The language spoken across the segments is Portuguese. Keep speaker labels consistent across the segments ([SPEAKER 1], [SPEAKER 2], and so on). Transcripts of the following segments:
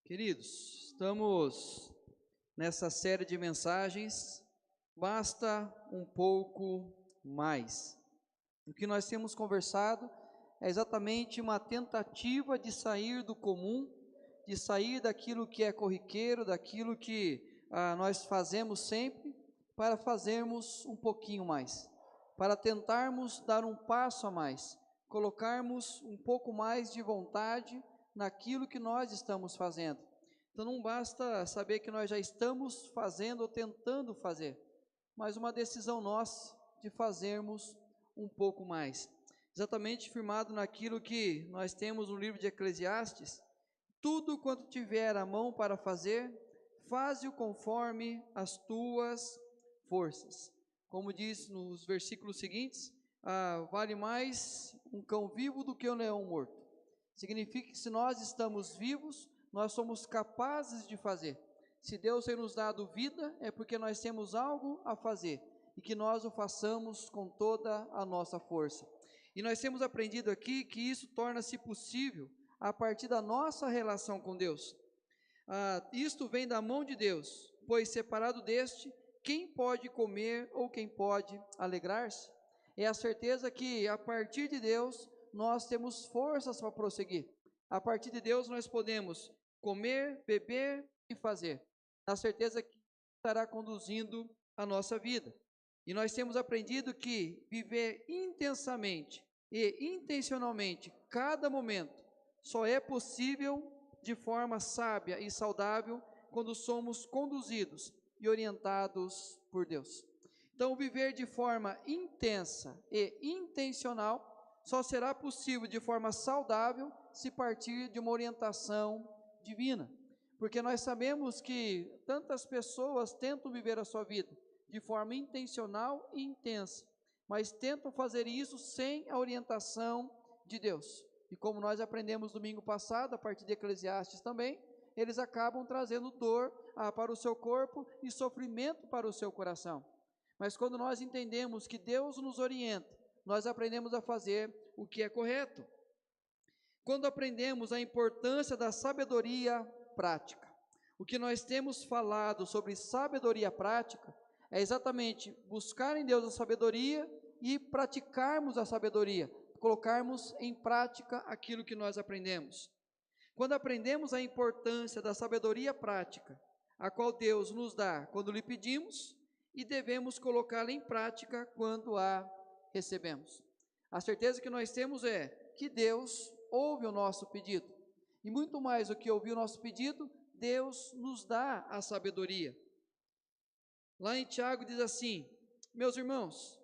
[SPEAKER 1] Queridos, estamos nessa série de mensagens, basta um pouco mais. O que nós temos conversado é exatamente uma tentativa de sair do comum, de sair daquilo que é corriqueiro, daquilo que nós fazemos sempre, para fazermos um pouquinho mais, para tentarmos dar um passo a mais, colocarmos um pouco mais de vontade naquilo que nós estamos fazendo. Então não basta saber que nós já estamos fazendo ou tentando fazer, mas uma decisão nossa de fazermos um pouco mais. Exatamente firmado naquilo que nós temos no livro de Eclesiastes: tudo quanto tiver a mão para fazer, faze-o conforme as tuas forças. Como diz nos versículos seguintes, vale mais um cão vivo do que um leão morto. Significa que se nós estamos vivos, nós somos capazes de fazer. Se Deus tem nos dado vida, é porque nós temos algo a fazer, e que nós o façamos com toda a nossa força. E nós temos aprendido aqui que isso torna-se possível a partir da nossa relação com Deus. Isto vem da mão de Deus, pois separado deste, quem pode comer ou quem pode alegrar-se? É a certeza que a partir de Deus nós temos forças para prosseguir. A partir de Deus nós podemos comer, beber e fazer, na certeza que estará conduzindo a nossa vida. E nós temos aprendido que viver intensamente e intencionalmente cada momento só é possível de forma sábia e saudável quando somos conduzidos e orientados por Deus. Então, viver de forma intensa e intencional só será possível de forma saudável se partir de uma orientação divina, porque nós sabemos que tantas pessoas tentam viver a sua vida de forma intencional e intensa, mas tentam fazer isso sem a orientação de Deus. E como nós aprendemos domingo passado, a partir de Eclesiastes também, eles acabam trazendo dor para o seu corpo e sofrimento para o seu coração. Mas quando nós entendemos que Deus nos orienta, nós aprendemos a fazer o que é correto. Quando aprendemos a importância da sabedoria prática, o que nós temos falado sobre sabedoria prática é exatamente buscar em Deus a sabedoria e praticarmos a sabedoria, colocarmos em prática aquilo que nós aprendemos. Quando aprendemos a importância da sabedoria prática, a qual Deus nos dá quando lhe pedimos, e devemos colocá-la em prática quando a recebemos. A certeza que nós temos é que Deus ouve o nosso pedido, e muito mais do que ouvir o nosso pedido, Deus nos dá a sabedoria. Lá em Tiago diz assim: meus irmãos,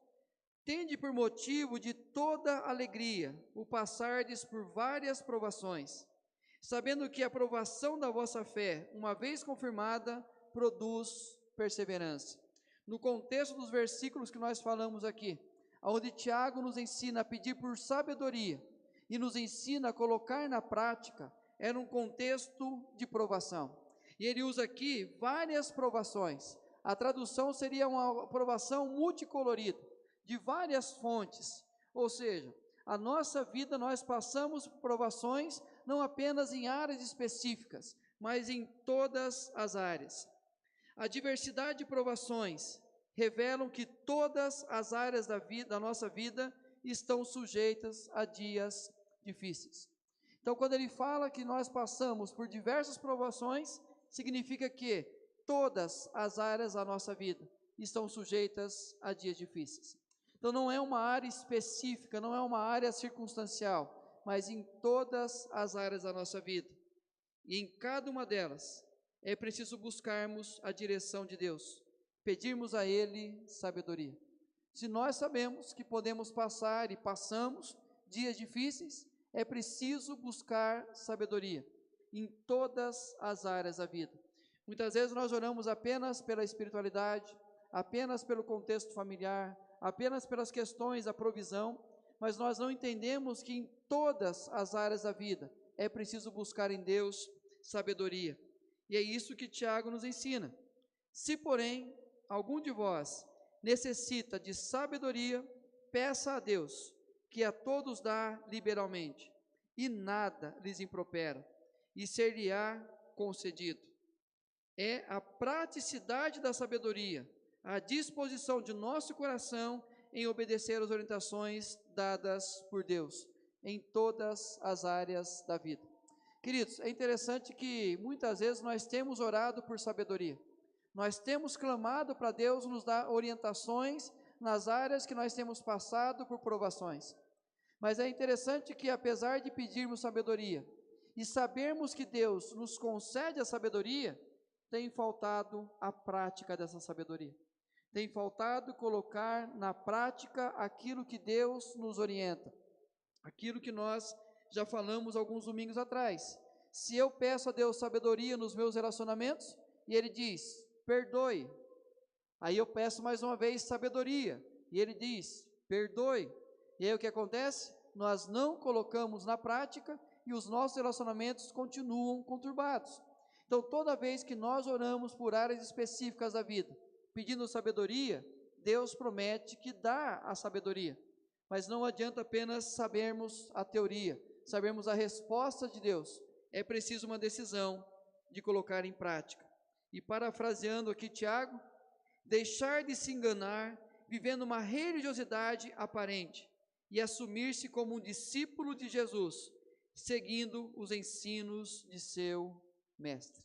[SPEAKER 1] tende por motivo de toda alegria o passardes por várias provações, sabendo que a provação da vossa fé, uma vez confirmada, produz perseverança. No contexto dos versículos que nós falamos aqui, onde Tiago nos ensina a pedir por sabedoria e nos ensina a colocar na prática, é num contexto de provação. E ele usa aqui várias provações. A tradução seria uma provação multicolorida, de várias fontes. Ou seja, a nossa vida nós passamos por provações não apenas em áreas específicas, mas em todas as áreas. A diversidade de provações revelam que todas as áreas da nossa vida estão sujeitas a dias difíceis. Então, quando ele fala que nós passamos por diversas provações, significa que todas as áreas da nossa vida estão sujeitas a dias difíceis. Então, não é uma área específica, não é uma área circunstancial, mas em todas as áreas da nossa vida. E em cada uma delas, é preciso buscarmos a direção de Deus, pedirmos a Ele sabedoria. Se nós sabemos que podemos passar e passamos dias difíceis, é preciso buscar sabedoria em todas as áreas da vida. Muitas vezes nós oramos apenas pela espiritualidade, apenas pelo contexto familiar, apenas pelas questões da provisão, mas nós não entendemos que em todas as áreas da vida é preciso buscar em Deus sabedoria. E é isso que Tiago nos ensina. Se, porém, algum de vós necessita de sabedoria, peça a Deus, que a todos dá liberalmente, e nada lhes impropera, e ser-lhe-á concedido. É a praticidade da sabedoria, a disposição de nosso coração em obedecer às orientações dadas por Deus, em todas as áreas da vida. Queridos, é interessante que muitas vezes nós temos orado por sabedoria, nós temos clamado para Deus nos dar orientações nas áreas que nós temos passado por provações. Mas é interessante que, apesar de pedirmos sabedoria e sabermos que Deus nos concede a sabedoria, tem faltado a prática dessa sabedoria. Tem faltado colocar na prática aquilo que Deus nos orienta, aquilo que nós já falamos alguns domingos atrás. Se eu peço a Deus sabedoria nos meus relacionamentos, e Ele diz, perdoe. Aí eu peço mais uma vez sabedoria, e Ele diz, perdoe. E aí o que acontece? Nós não colocamos na prática e os nossos relacionamentos continuam conturbados. Então, toda vez que nós oramos por áreas específicas da vida, pedindo sabedoria, Deus promete que dá a sabedoria. Mas não adianta apenas sabermos a teoria, sabermos a resposta de Deus. É preciso uma decisão de colocar em prática. E parafraseando aqui Tiago, deixar de se enganar, vivendo uma religiosidade aparente, e assumir-se como um discípulo de Jesus, seguindo os ensinos de seu mestre.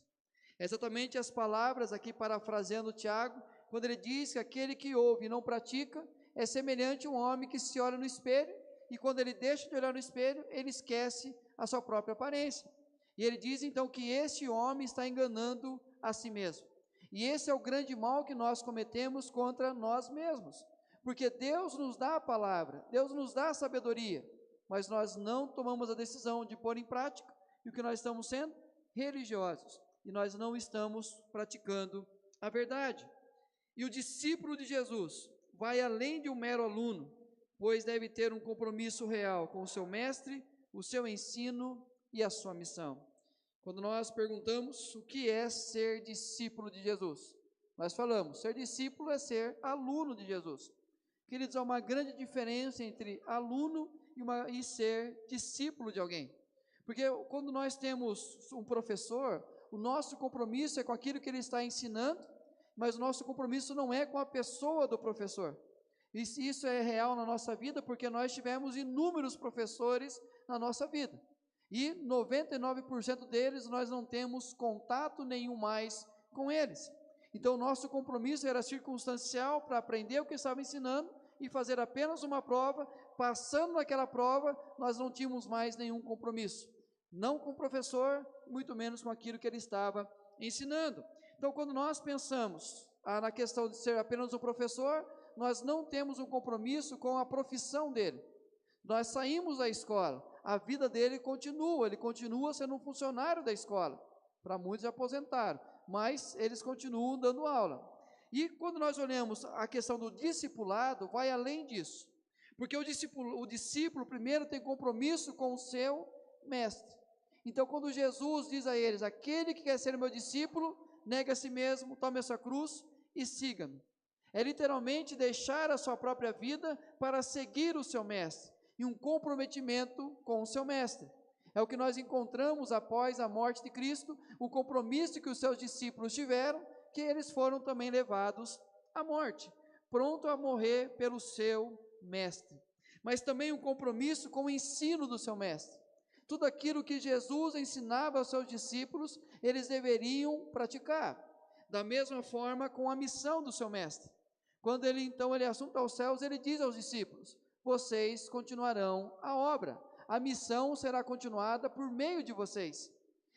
[SPEAKER 1] Exatamente as palavras aqui parafraseando Tiago, quando ele diz que aquele que ouve e não pratica é semelhante a um homem que se olha no espelho e quando ele deixa de olhar no espelho, ele esquece a sua própria aparência. E ele diz então que esse homem está enganando a si mesmo. E esse é o grande mal que nós cometemos contra nós mesmos. Porque Deus nos dá a palavra, Deus nos dá a sabedoria, mas nós não tomamos a decisão de pôr em prática, e o que nós estamos sendo? Religiosos, e nós não estamos praticando a verdade. E o discípulo de Jesus vai além de um mero aluno, pois deve ter um compromisso real com o seu mestre, o seu ensino e a sua missão. Quando nós perguntamos o que é ser discípulo de Jesus, nós falamos, ser discípulo é ser aluno de Jesus. Queridos, há uma grande diferença entre aluno e ser discípulo de alguém. Porque quando nós temos um professor, o nosso compromisso é com aquilo que ele está ensinando, mas o nosso compromisso não é com a pessoa do professor. E isso é real na nossa vida, porque nós tivemos inúmeros professores na nossa vida. E 99% deles nós não temos contato nenhum mais com eles. Então o nosso compromisso era circunstancial para aprender o que estava ensinando e fazer apenas uma prova. Passando naquela prova, nós não tínhamos mais nenhum compromisso. Não com o professor, muito menos com aquilo que ele estava ensinando. Então quando nós pensamos na questão de ser apenas um professor, nós não temos um compromisso com a profissão dele. Nós saímos da escola, a vida dele continua, ele continua sendo um funcionário da escola. Para muitos já aposentaram, mas eles continuam dando aula. E quando nós olhamos a questão do discipulado, vai além disso. Porque o discípulo primeiro tem compromisso com o seu mestre. Então quando Jesus diz a eles, aquele que quer ser meu discípulo, negue a si mesmo, tome a sua cruz e siga-me. É literalmente deixar a sua própria vida para seguir o seu mestre. E um comprometimento com o seu mestre. É o que nós encontramos após a morte de Cristo, o compromisso que os seus discípulos tiveram, que eles foram também levados à morte, pronto a morrer pelo seu mestre. Mas também um compromisso com o ensino do seu mestre. Tudo aquilo que Jesus ensinava aos seus discípulos, eles deveriam praticar. Da mesma forma com a missão do seu mestre. Quando ele assunta aos céus, ele diz aos discípulos, vocês continuarão a obra, a missão será continuada por meio de vocês.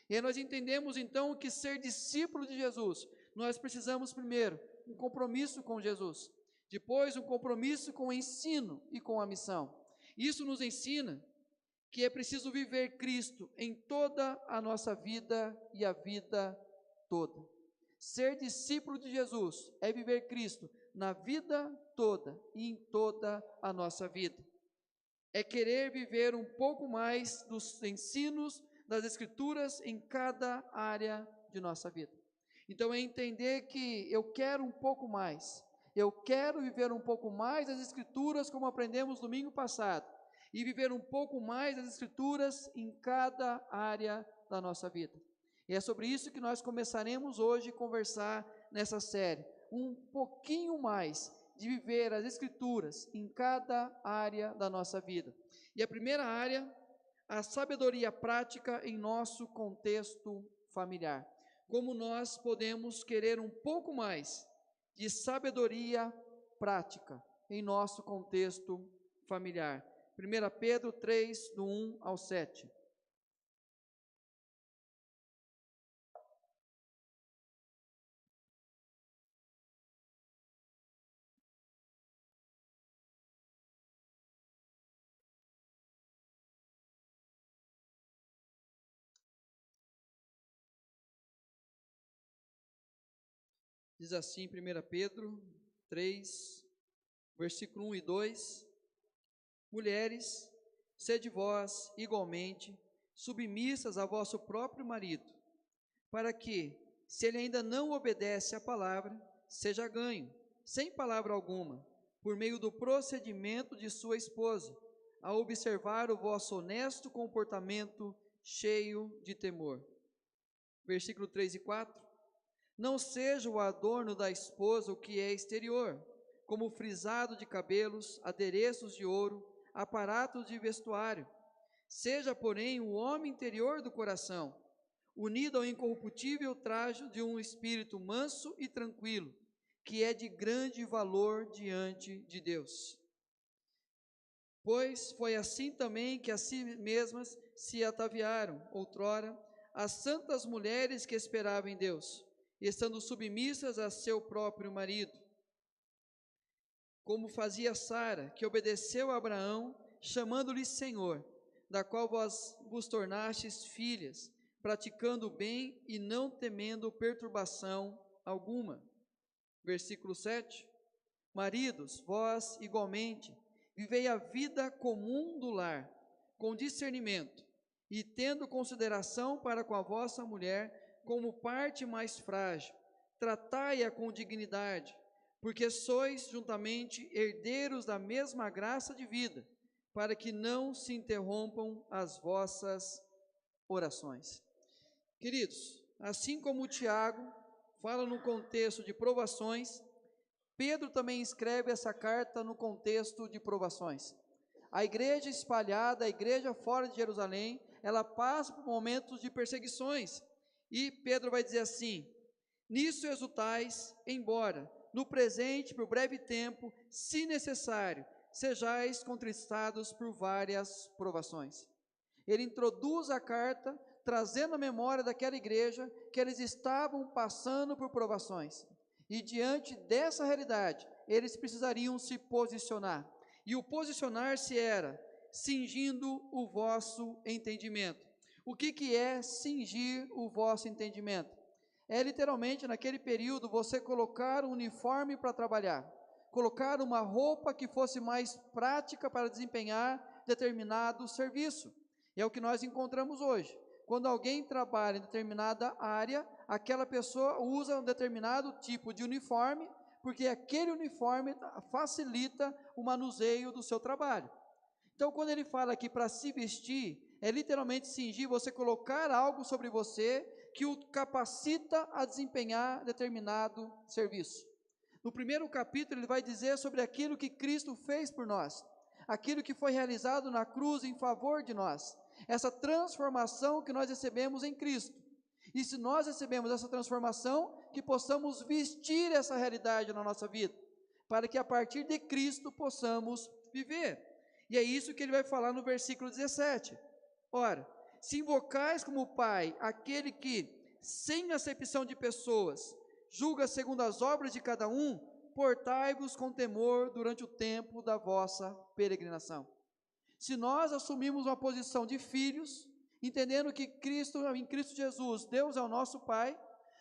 [SPEAKER 1] E nós entendemos então que ser discípulo de Jesus, nós precisamos primeiro um compromisso com Jesus, depois um compromisso com o ensino e com a missão. Isso nos ensina que é preciso viver Cristo em toda a nossa vida e a vida toda. Ser discípulo de Jesus é viver Cristo na vida toda e em toda a nossa vida. É querer viver um pouco mais dos ensinos das Escrituras em cada área de nossa vida. Então é entender que eu quero um pouco mais, eu quero viver um pouco mais as Escrituras como aprendemos domingo passado, e viver um pouco mais as Escrituras em cada área da nossa vida. E é sobre isso que nós começaremos hoje a conversar nessa série. Um pouquinho mais de viver as Escrituras em cada área da nossa vida. E a primeira área, a sabedoria prática em nosso contexto familiar. Como nós podemos querer um pouco mais de sabedoria prática em nosso contexto familiar. 1 Pedro 3, do 1 ao 7. Diz assim, 1 Pedro 3, versículo 1 e 2: Mulheres, sede vós igualmente submissas a vosso próprio marido, para que, se ele ainda não obedece à palavra, seja ganho, sem palavra alguma, por meio do procedimento de sua esposa, a observar o vosso honesto comportamento cheio de temor. Versículo 3 e 4: Não seja o adorno da esposa o que é exterior, como frisado de cabelos, adereços de ouro, aparatos de vestuário. Seja, porém, o homem interior do coração, unido ao incorruptível trajo de um espírito manso e tranquilo, que é de grande valor diante de Deus. Pois foi assim também que a si mesmas se ataviaram, outrora, as santas mulheres que esperavam em Deus, estando submissas a seu próprio marido, como fazia Sara, que obedeceu a Abraão, chamando-lhe Senhor, da qual vós vos tornastes filhas, praticando o bem e não temendo perturbação alguma. Versículo 7: Maridos, vós igualmente, vivei a vida comum do lar, com discernimento, e tendo consideração para com a vossa mulher, como parte mais frágil, tratai-a com dignidade, porque sois juntamente herdeiros da mesma graça de vida, para que não se interrompam as vossas orações. Queridos, assim como Tiago fala no contexto de provações, Pedro também escreve essa carta no contexto de provações. A igreja espalhada, a igreja fora de Jerusalém, ela passa por momentos de perseguições. E Pedro vai dizer assim: nisso exultais, embora no presente, por breve tempo, se necessário, sejais contristados por várias provações. Ele introduz a carta, trazendo a memória daquela igreja que eles estavam passando por provações. E diante dessa realidade, eles precisariam se posicionar. E o posicionar-se era cingindo o vosso entendimento. O que é cingir o vosso entendimento? É literalmente, naquele período, você colocar um uniforme para trabalhar, colocar uma roupa que fosse mais prática para desempenhar determinado serviço. E é o que nós encontramos hoje. Quando alguém trabalha em determinada área, aquela pessoa usa um determinado tipo de uniforme, porque aquele uniforme facilita o manuseio do seu trabalho. Então, quando ele fala aqui para se vestir, é literalmente cingir, você colocar algo sobre você que o capacita a desempenhar determinado serviço. No primeiro capítulo, ele vai dizer sobre aquilo que Cristo fez por nós, aquilo que foi realizado na cruz em favor de nós, essa transformação que nós recebemos em Cristo. E se nós recebemos essa transformação, que possamos vestir essa realidade na nossa vida, para que a partir de Cristo possamos viver. E é isso que ele vai falar no versículo 17. Ora, se invocais como Pai aquele que, sem acepção de pessoas, julga segundo as obras de cada um, portai-vos com temor durante o tempo da vossa peregrinação. Se nós assumirmos uma posição de filhos, entendendo que em Cristo Jesus, Deus é o nosso Pai,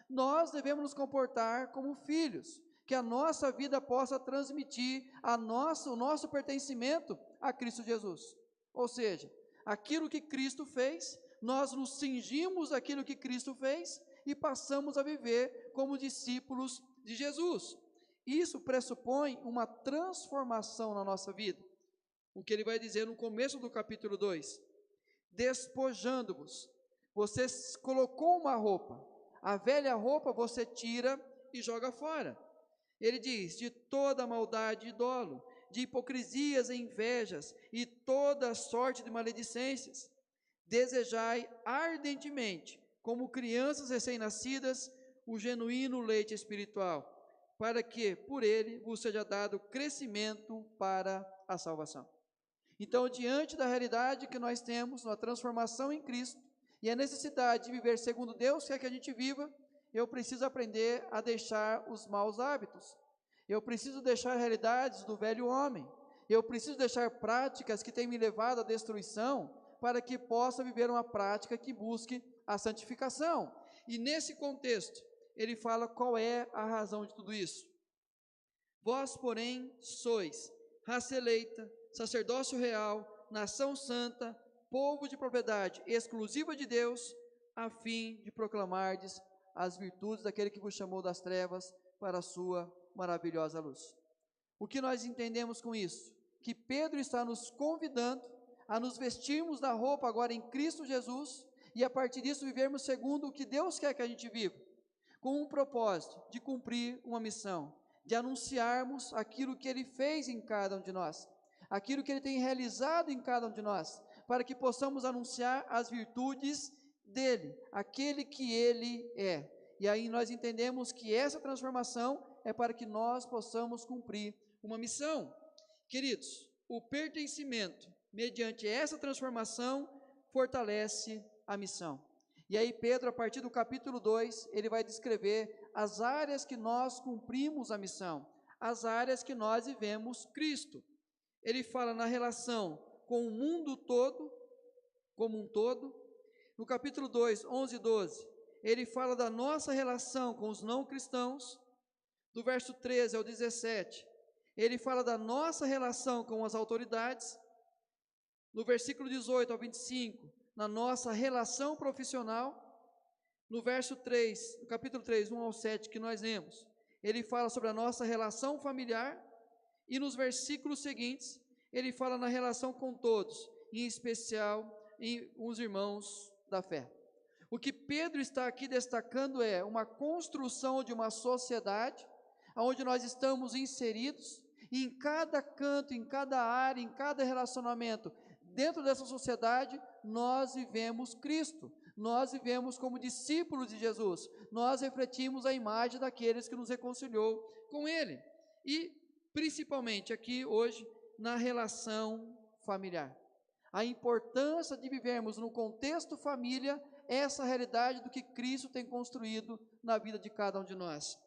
[SPEAKER 1] nós devemos nos comportar como filhos, que a nossa vida possa transmitir o nosso pertencimento a Cristo Jesus. Ou seja, aquilo que Cristo fez, nós nos cingimos aquilo que Cristo fez e passamos a viver como discípulos de Jesus. Isso pressupõe uma transformação na nossa vida. O que ele vai dizer no começo do capítulo 2: despojando-vos Você colocou uma roupa, a velha roupa você tira e joga fora. Ele diz: de toda maldade e dolo, de hipocrisias e invejas, e toda sorte de maledicências, desejai ardentemente, como crianças recém-nascidas, o genuíno leite espiritual, para que por ele vos seja dado crescimento para a salvação. Então, diante da realidade que nós temos, na transformação em Cristo, e a necessidade de viver segundo Deus quer que a gente viva, eu preciso aprender a deixar os maus hábitos. Eu preciso deixar realidades do velho homem. Eu preciso deixar práticas que têm me levado à destruição, para que possa viver uma prática que busque a santificação. E nesse contexto, ele fala qual é a razão de tudo isso. Vós, porém, sois raça eleita, sacerdócio real, nação santa, povo de propriedade exclusiva de Deus, a fim de proclamardes as virtudes daquele que vos chamou das trevas para a sua maravilhosa luz. O que nós entendemos com isso? Que Pedro está nos convidando a nos vestirmos da roupa agora em Cristo Jesus, e a partir disso vivermos segundo o que Deus quer que a gente viva, com um propósito de cumprir uma missão, de anunciarmos aquilo que Ele fez em cada um de nós, aquilo que Ele tem realizado em cada um de nós, para que possamos anunciar as virtudes dEle, aquele que Ele é. E aí nós entendemos que essa transformação é para que nós possamos cumprir uma missão. Queridos, o pertencimento, mediante essa transformação, fortalece a missão. E aí Pedro, a partir do capítulo 2, ele vai descrever as áreas que nós cumprimos a missão, as áreas que nós vivemos Cristo. Ele fala na relação com o mundo todo, como um todo. No capítulo 2, 11 e 12, ele fala da nossa relação com os não cristãos. Do verso 13 ao 17, ele fala da nossa relação com as autoridades. No versículo 18 ao 25, na nossa relação profissional. No verso 3, no capítulo 3, 1 ao 7, que nós lemos, ele fala sobre a nossa relação familiar. E nos versículos seguintes, ele fala na relação com todos, em especial em os irmãos da fé. O que Pedro está aqui destacando é uma construção de uma sociedade, onde nós estamos inseridos, e em cada canto, em cada área, em cada relacionamento, dentro dessa sociedade, nós vivemos Cristo, nós vivemos como discípulos de Jesus, nós refletimos a imagem daqueles que nos reconciliou com Ele, e principalmente aqui hoje, na relação familiar. A importância de vivermos no contexto família, essa realidade do que Cristo tem construído na vida de cada um de nós.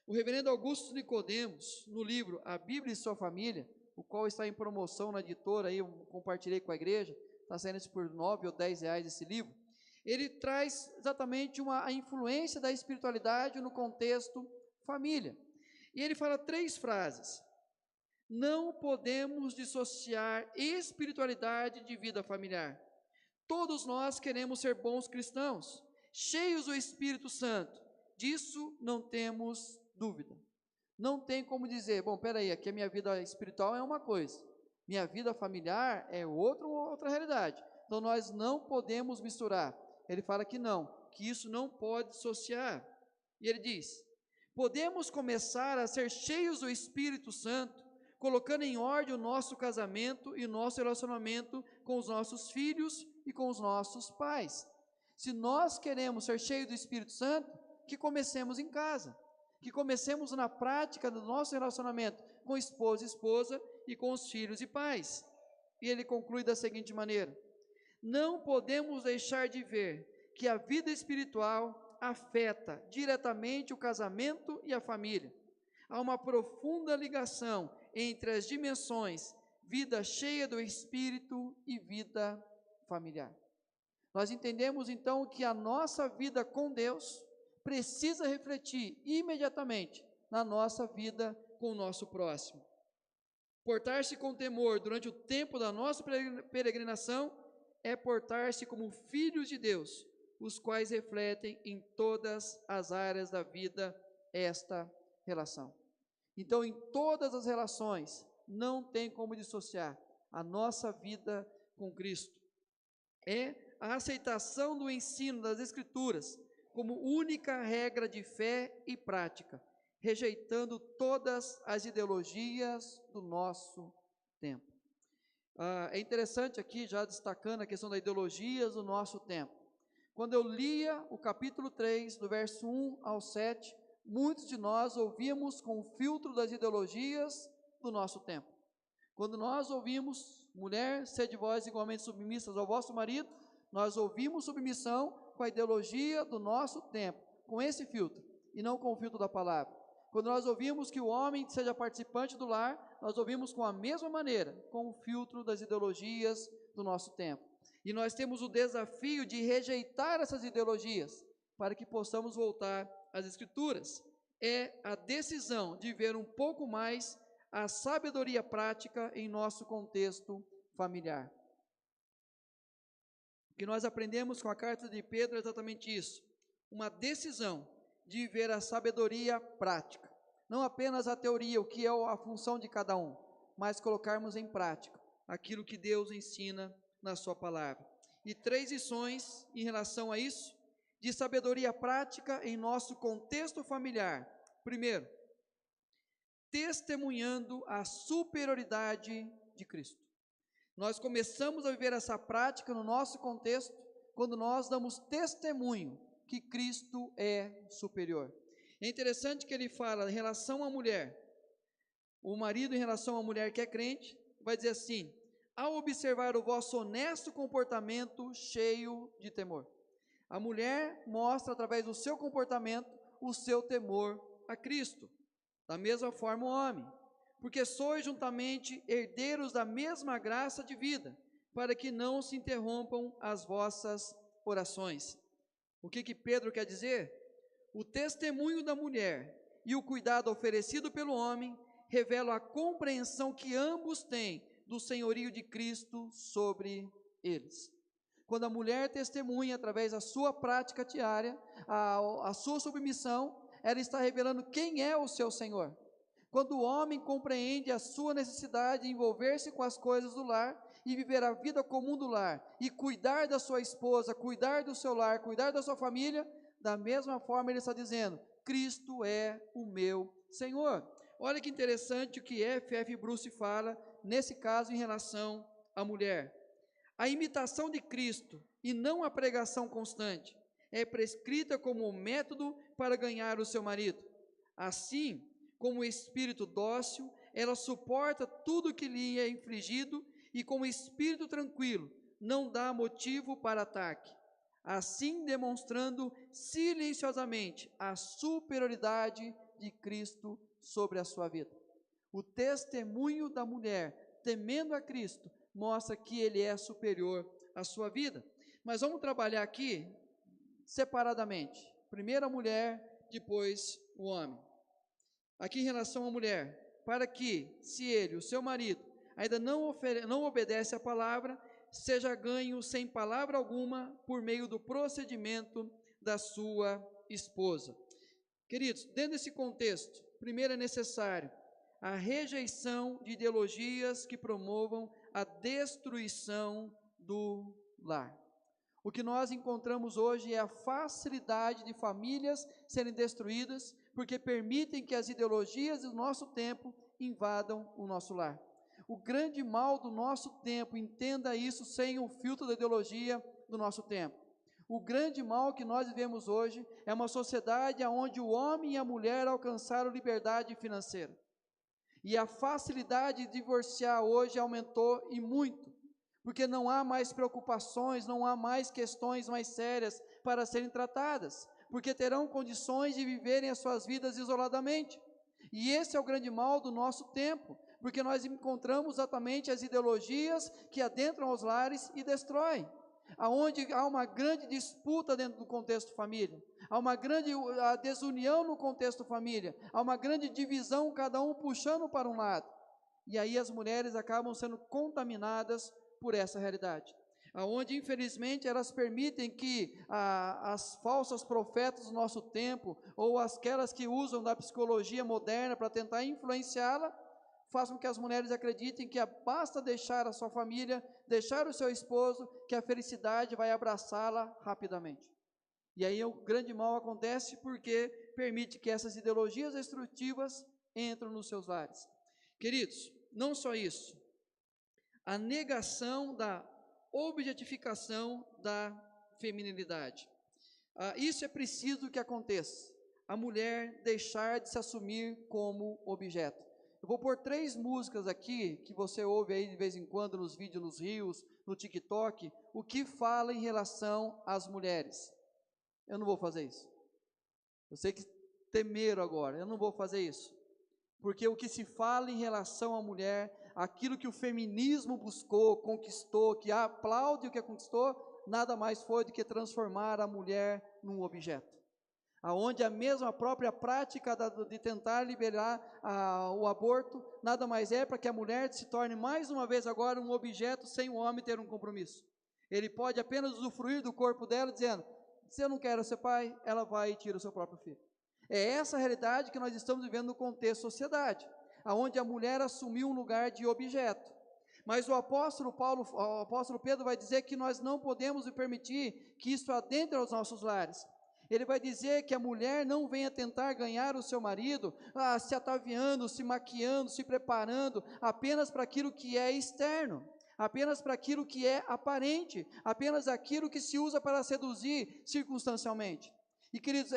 [SPEAKER 1] O reverendo Augusto Nicodemos, no livro A Bíblia e Sua Família, o qual está em promoção na editora, aí eu compartilhei com a igreja, está saindo por 9 ou 10 reais esse livro, ele traz exatamente a influência da espiritualidade no contexto família. E ele fala 3 frases. Não podemos dissociar espiritualidade de vida familiar. Todos nós queremos ser bons cristãos, cheios do Espírito Santo. Disso não temos dúvida. Não tem como dizer, bom, peraí, aqui a minha vida espiritual é uma coisa, minha vida familiar é outra realidade. Então nós não podemos misturar. Ele fala que não, que isso não pode dissociar. E ele diz, podemos começar a ser cheios do Espírito Santo, colocando em ordem o nosso casamento e o nosso relacionamento com os nossos filhos e com os nossos pais. Se nós queremos ser cheios do Espírito Santo, que comecemos em casa, que comecemos na prática do nosso relacionamento com esposa e esposa e com os filhos e pais. E ele conclui da seguinte maneira, não podemos deixar de ver que a vida espiritual afeta diretamente o casamento e a família. Há uma profunda ligação entre as dimensões vida cheia do Espírito e vida familiar. Nós entendemos então que a nossa vida com Deus precisa refletir imediatamente na nossa vida com o nosso próximo. Portar-se com temor durante o tempo da nossa peregrinação é portar-se como filhos de Deus, os quais refletem em todas as áreas da vida esta relação. Então, em todas as relações, não tem como dissociar a nossa vida com Cristo. É a aceitação do ensino das Escrituras como única regra de fé e prática, rejeitando todas as ideologias do nosso tempo. É interessante aqui, já destacando a questão das ideologias do nosso tempo. Quando eu lia o capítulo 3, do verso 1 ao 7, muitos de nós ouvíamos com o filtro das ideologias do nosso tempo. Quando nós ouvimos, mulher, sede vós igualmente submissas ao vosso marido, nós ouvimos submissão com a ideologia do nosso tempo, com esse filtro, e não com o filtro da palavra. Quando nós ouvimos que o homem seja participante do lar, nós ouvimos com a mesma maneira, com o filtro das ideologias do nosso tempo. E nós temos o desafio de rejeitar essas ideologias, para que possamos voltar às Escrituras. É a decisão de ver um pouco mais a sabedoria prática em nosso contexto familiar. O que nós aprendemos com a carta de Pedro é exatamente isso, uma decisão de ver a sabedoria prática, não apenas a teoria, o que é a função de cada um, mas colocarmos em prática aquilo que Deus ensina na sua palavra. E 3 lições em relação a isso, de sabedoria prática em nosso contexto familiar. Primeiro, testemunhando a superioridade de Cristo. Nós começamos a viver essa prática no nosso contexto, quando nós damos testemunho que Cristo é superior. É interessante que ele fala em relação à mulher, o marido em relação à mulher que é crente, vai dizer assim: ao observar o vosso honesto comportamento cheio de temor. A mulher mostra através do seu comportamento o seu temor a Cristo. Da mesma forma o homem, porque sois juntamente herdeiros da mesma graça de vida, para que não se interrompam as vossas orações. O que Pedro quer dizer? O testemunho da mulher e o cuidado oferecido pelo homem revelam a compreensão que ambos têm do senhorio de Cristo sobre eles. Quando a mulher testemunha através da sua prática diária, a sua submissão, ela está revelando quem é o seu Senhor. Quando o homem compreende a sua necessidade de envolver-se com as coisas do lar e viver a vida comum do lar, e cuidar da sua esposa, cuidar do seu lar, cuidar da sua família, da mesma forma ele está dizendo: Cristo é o meu Senhor. Olha que interessante o que F.F. Bruce fala, nesse caso em relação à mulher. A imitação de Cristo, e não a pregação constante, é prescrita como método para ganhar o seu marido. Assim, como espírito dócil, ela suporta tudo que lhe é infligido e com espírito tranquilo, não dá motivo para ataque. Assim, demonstrando silenciosamente a superioridade de Cristo sobre a sua vida. O testemunho da mulher, temendo a Cristo, mostra que ele é superior à sua vida. Mas vamos trabalhar aqui separadamente. Primeiro a mulher, depois o homem. Aqui em relação à mulher, para que, se ele, o seu marido, ainda não obedece à palavra, seja ganho sem palavra alguma por meio do procedimento da sua esposa. Queridos, dentro desse contexto, primeiro é necessário a rejeição de ideologias que promovam a destruição do lar. O que nós encontramos hoje é a facilidade de famílias serem destruídas, porque permitem que as ideologias do nosso tempo invadam o nosso lar. O grande mal do nosso tempo, entenda isso sem o filtro da ideologia do nosso tempo. O grande mal que nós vivemos hoje é uma sociedade onde o homem e a mulher alcançaram liberdade financeira. E a facilidade de divorciar hoje aumentou e muito, porque não há mais preocupações, não há mais questões mais sérias para serem tratadas, porque terão condições de viverem as suas vidas isoladamente. E esse é o grande mal do nosso tempo, porque nós encontramos exatamente as ideologias que adentram os lares e destroem, aonde há uma grande disputa dentro do contexto família, há uma grande desunião no contexto família, há uma grande divisão, cada um puxando para um lado, e aí as mulheres acabam sendo contaminadas por essa realidade, aonde infelizmente elas permitem que as falsas profetas do nosso tempo, ou aquelas que usam da psicologia moderna para tentar influenciá-la, faz com que as mulheres acreditem que basta deixar a sua família, deixar o seu esposo, que a felicidade vai abraçá-la rapidamente. E aí o grande mal acontece porque permite que essas ideologias destrutivas entrem nos seus lares. Queridos, não só isso, a negação da objetificação da feminilidade. Isso é preciso que aconteça. A mulher deixar de se assumir como objeto. Eu vou pôr 3 músicas aqui, que você ouve aí de vez em quando nos vídeos, nos rios, no TikTok, o que fala em relação às mulheres. Eu não vou fazer isso. Eu sei que temeram agora, eu não vou fazer isso. Porque o que se fala em relação à mulher, aquilo que o feminismo buscou, conquistou, que aplaude o que conquistou, nada mais foi do que transformar a mulher num objeto. Aonde a mesma própria prática de tentar liberar o aborto, nada mais é para que a mulher se torne mais uma vez agora um objeto sem o homem ter um compromisso. Ele pode apenas usufruir do corpo dela dizendo, se eu não quero ser pai, ela vai e tira o seu próprio filho. É essa a realidade que nós estamos vivendo no contexto sociedade, aonde a mulher assumiu um lugar de objeto. Mas o apóstolo Pedro vai dizer que nós não podemos permitir que isso adentre aos nossos lares. Ele vai dizer que a mulher não venha tentar ganhar o seu marido, se ataviando, se maquiando, se preparando, apenas para aquilo que é externo, apenas para aquilo que é aparente, apenas aquilo que se usa para seduzir circunstancialmente. E queridos,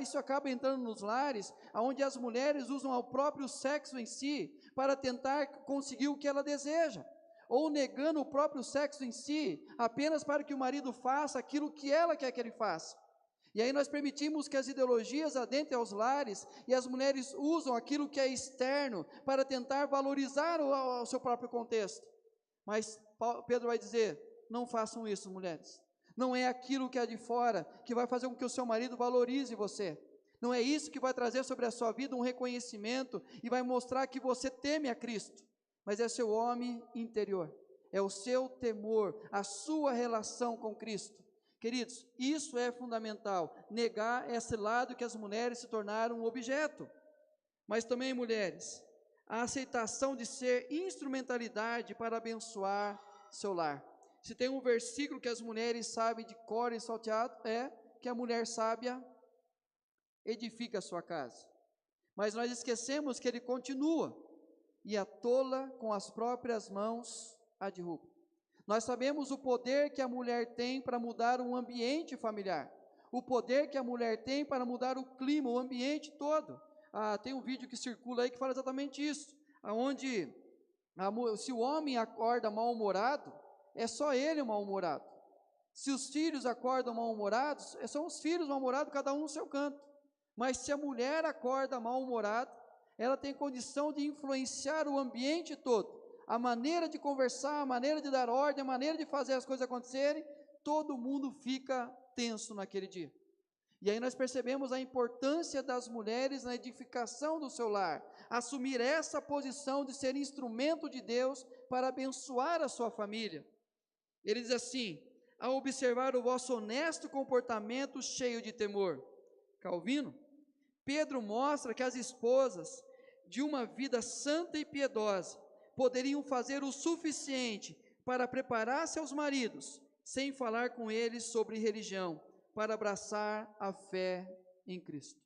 [SPEAKER 1] isso acaba entrando nos lares, onde as mulheres usam o próprio sexo em si, para tentar conseguir o que ela deseja, ou negando o próprio sexo em si, apenas para que o marido faça aquilo que ela quer que ele faça. E aí nós permitimos que as ideologias adentrem aos lares, e as mulheres usam aquilo que é externo, para tentar valorizar o seu próprio contexto. Mas Pedro vai dizer, não façam isso, mulheres. Não é aquilo que é de fora, que vai fazer com que o seu marido valorize você. Não é isso que vai trazer sobre a sua vida um reconhecimento, e vai mostrar que você teme a Cristo. Mas é seu homem interior, é o seu temor, a sua relação com Cristo. Queridos, isso é fundamental, negar esse lado que as mulheres se tornaram um objeto. Mas também, mulheres, a aceitação de ser instrumentalidade para abençoar seu lar. Se tem um versículo que as mulheres sabem de cor e salteado, é que a mulher sábia edifica a sua casa. Mas nós esquecemos que ele continua, e a tola com as próprias mãos a derruba. Nós sabemos o poder que a mulher tem para mudar um ambiente familiar, o poder que a mulher tem para mudar o clima, o ambiente todo. Tem um vídeo que circula aí que fala exatamente isso, onde se o homem acorda mal-humorado, é só ele mal-humorado. Se os filhos acordam mal-humorados, são os filhos mal-humorados, cada um no seu canto. Mas se a mulher acorda mal-humorada, ela tem condição de influenciar o ambiente todo. A maneira de conversar, a maneira de dar ordem, a maneira de fazer as coisas acontecerem, todo mundo fica tenso naquele dia. E aí nós percebemos a importância das mulheres na edificação do seu lar, assumir essa posição de ser instrumento de Deus para abençoar a sua família. Ele diz assim, ao observar o vosso honesto comportamento cheio de temor. Calvino, Pedro mostra que as esposas de uma vida santa e piedosa poderiam fazer o suficiente para preparar seus maridos, sem falar com eles sobre religião, para abraçar a fé em Cristo.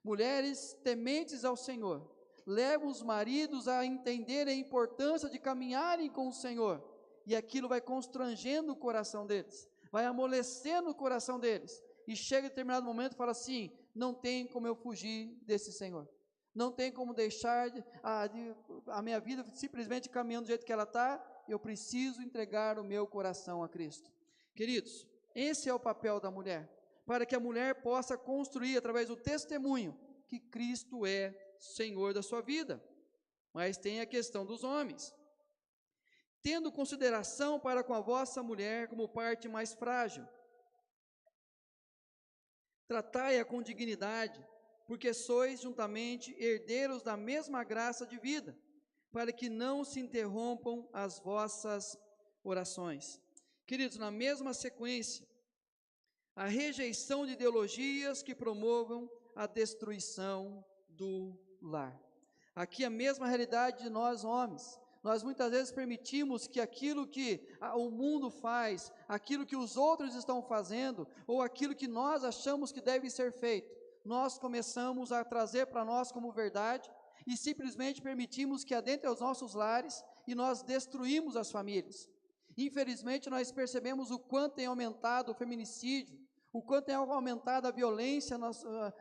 [SPEAKER 1] Mulheres tementes ao Senhor, levam os maridos a entender a importância de caminharem com o Senhor, e aquilo vai constrangendo o coração deles, vai amolecendo o coração deles, e chega em determinado momento e fala assim, não tem como eu fugir desse Senhor, não tem como deixar a minha vida simplesmente caminhando do jeito que ela está, eu preciso entregar o meu coração a Cristo. Queridos, esse é o papel da mulher, para que a mulher possa construir através do testemunho, que Cristo é Senhor da sua vida. Mas tem a questão dos homens, tendo consideração para com a vossa mulher como parte mais frágil, tratai-a com dignidade, porque sois juntamente herdeiros da mesma graça de vida, para que não se interrompam as vossas orações. Queridos, na mesma sequência, a rejeição de ideologias que promovam a destruição do lar. Aqui a mesma realidade de nós homens. Nós muitas vezes permitimos que aquilo que o mundo faz, aquilo que os outros estão fazendo, ou aquilo que nós achamos que deve ser feito, nós começamos a trazer para nós como verdade e simplesmente permitimos que adentre aos nossos lares e nós destruímos as famílias. Infelizmente nós percebemos o quanto tem aumentado o feminicídio, o quanto tem aumentado a violência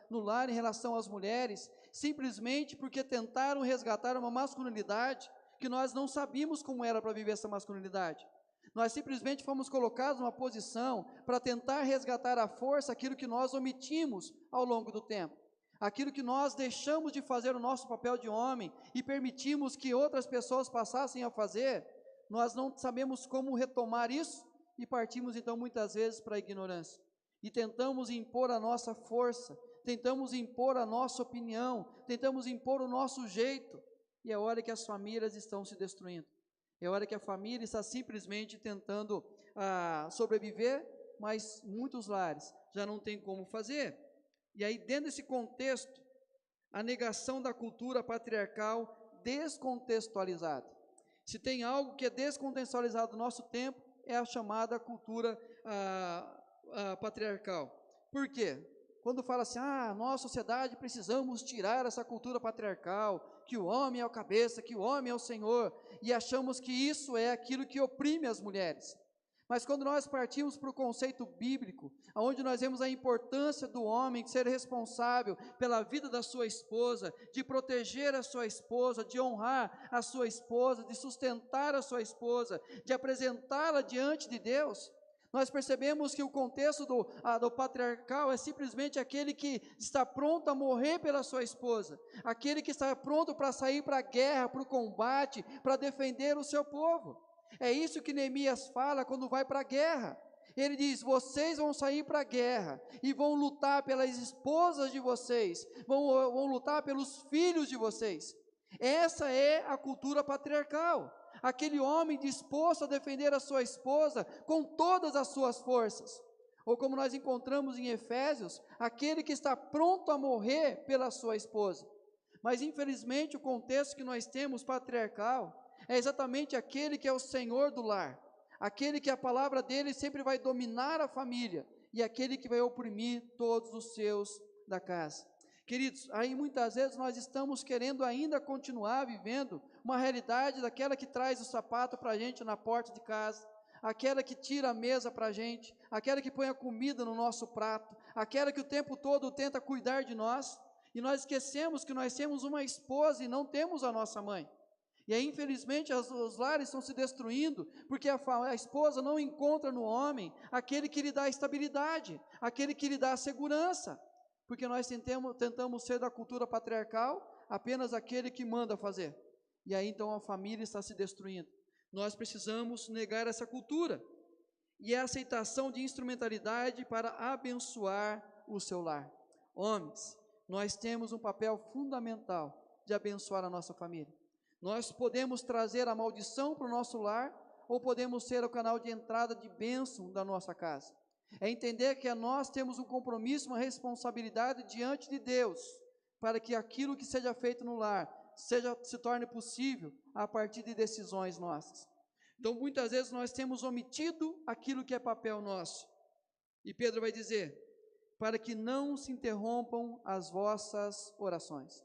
[SPEAKER 1] no lar em relação às mulheres, simplesmente porque tentaram resgatar uma masculinidade que nós não sabíamos como era para viver essa masculinidade. Nós simplesmente fomos colocados numa posição para tentar resgatar à força aquilo que nós omitimos ao longo do tempo. Aquilo que nós deixamos de fazer o nosso papel de homem e permitimos que outras pessoas passassem a fazer, nós não sabemos como retomar isso e partimos então muitas vezes para a ignorância. E tentamos impor a nossa força, tentamos impor a nossa opinião, tentamos impor o nosso jeito, e é hora que as famílias estão se destruindo, é hora que a família está simplesmente tentando sobreviver, mas muitos lares já não tem como fazer. E aí dentro desse contexto, a negação da cultura patriarcal descontextualizada. Se tem algo que é descontextualizado no nosso tempo, é a chamada cultura patriarcal. Por quê? Quando fala assim, nós, sociedade, precisamos tirar essa cultura patriarcal, que o homem é o cabeça, que o homem é o Senhor, e achamos que isso é aquilo que oprime as mulheres. Mas quando nós partimos para o conceito bíblico, onde nós vemos a importância do homem ser responsável pela vida da sua esposa, de proteger a sua esposa, de honrar a sua esposa, de sustentar a sua esposa, de apresentá-la diante de Deus, nós percebemos que o contexto do patriarcal é simplesmente aquele que está pronto a morrer pela sua esposa, aquele que está pronto para sair para a guerra, para o combate, para defender o seu povo. É isso que Neemias fala quando vai para a guerra. Ele diz, vocês vão sair para a guerra e vão lutar pelas esposas de vocês, vão lutar pelos filhos de vocês. Essa é a cultura patriarcal. Aquele homem disposto a defender a sua esposa com todas as suas forças. Ou como nós encontramos em Efésios, aquele que está pronto a morrer pela sua esposa. Mas infelizmente o contexto que nós temos patriarcal é exatamente aquele que é o Senhor do lar, aquele que a palavra dele sempre vai dominar a família, e aquele que vai oprimir todos os seus da casa. Queridos, aí muitas vezes nós estamos querendo ainda continuar vivendo uma realidade daquela que traz o sapato para a gente na porta de casa, aquela que tira a mesa para a gente, aquela que põe a comida no nosso prato, aquela que o tempo todo tenta cuidar de nós, e nós esquecemos que nós temos uma esposa e não temos a nossa mãe. E aí infelizmente os lares estão se destruindo, porque a esposa não encontra no homem aquele que lhe dá estabilidade, aquele que lhe dá segurança, porque nós tentamos ser da cultura patriarcal apenas aquele que manda fazer, e aí então a família está se destruindo. Nós precisamos negar essa cultura, e a aceitação de instrumentalidade para abençoar o seu lar. Homens, nós temos um papel fundamental de abençoar a nossa família. Nós podemos trazer a maldição para o nosso lar, ou podemos ser o canal de entrada de bênção da nossa casa. É entender que nós temos um compromisso, uma responsabilidade diante de Deus, para que aquilo que seja feito no lar, se torne possível a partir de decisões nossas. Então muitas vezes nós temos omitido aquilo que é papel nosso, e Pedro vai dizer, para que não se interrompam as vossas orações.